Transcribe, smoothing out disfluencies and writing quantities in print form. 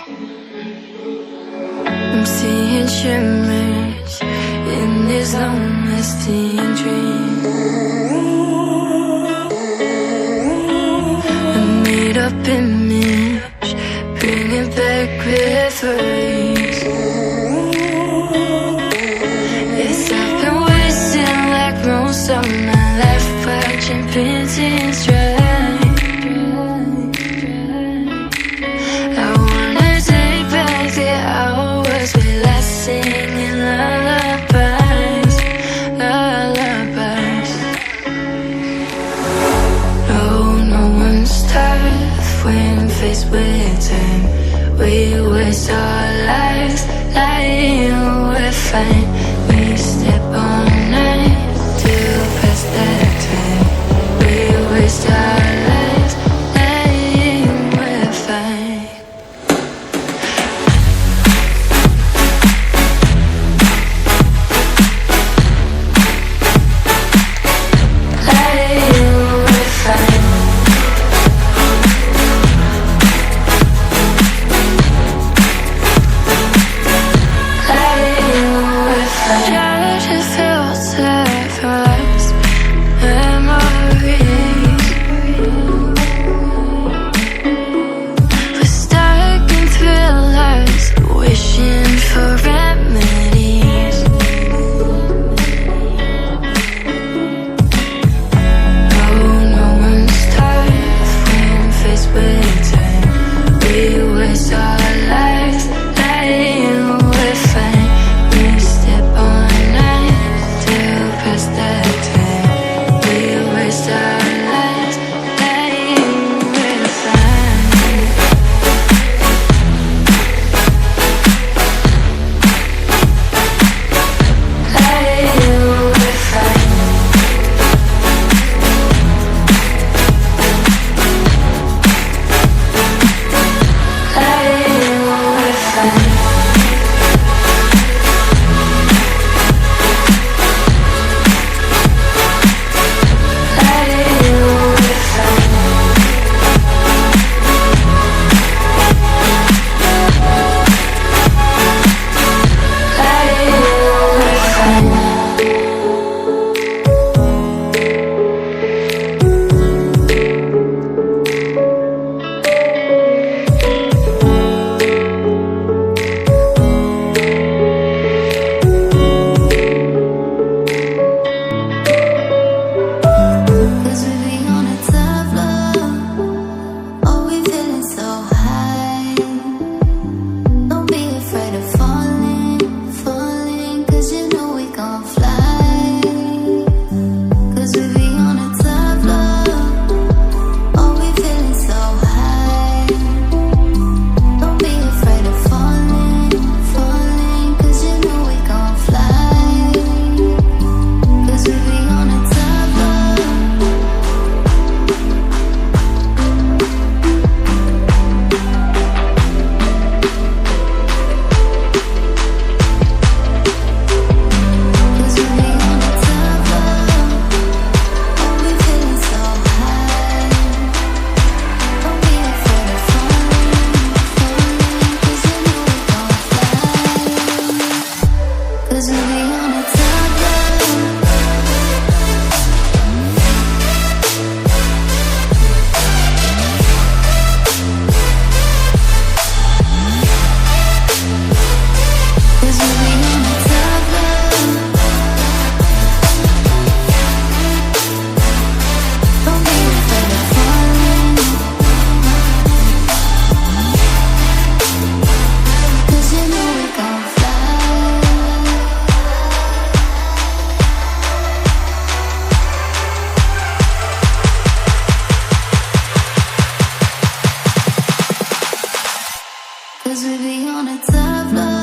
I'm seeing shimmers in this long-lasting dream. A made-up image, bringing back memories. Yes, I've been wasting like most of my life, watching paintings dry. I wanna take back the hours we last singing lullabies, lullabies. No one's tough when faced with time. We waste our lives lying we're fine. We step on night to pass that time. We waste our lives lying we're fine. Lying we're fine. Try to filter past memories. We're stuck in thrillers, wishing for remedies. No one's tough when faced with time. We waste our lives lying we're fine. We step on night to pass that time. We waste our lives lying we're fine. Lying we're fine. Lying we're fine. Cause we be on a tough love. Oh, we feeling so high. Don't be afraid of falling, cause you know we gon' fly. Cause we be on a tough love. Oh, we feeling so high. Don't be afraid of falling, cause you know we gon' fly. Cause we be on a tough love. Cause we be on a tough love. Oh, we feeling so high. Don't be afraid of falling, cause you know we gon' fly. Cause we be on a tough love. Cause we be on a tough love. Don't be afraid of falling, cause you know we gon' fly. Cause we be on a tough love.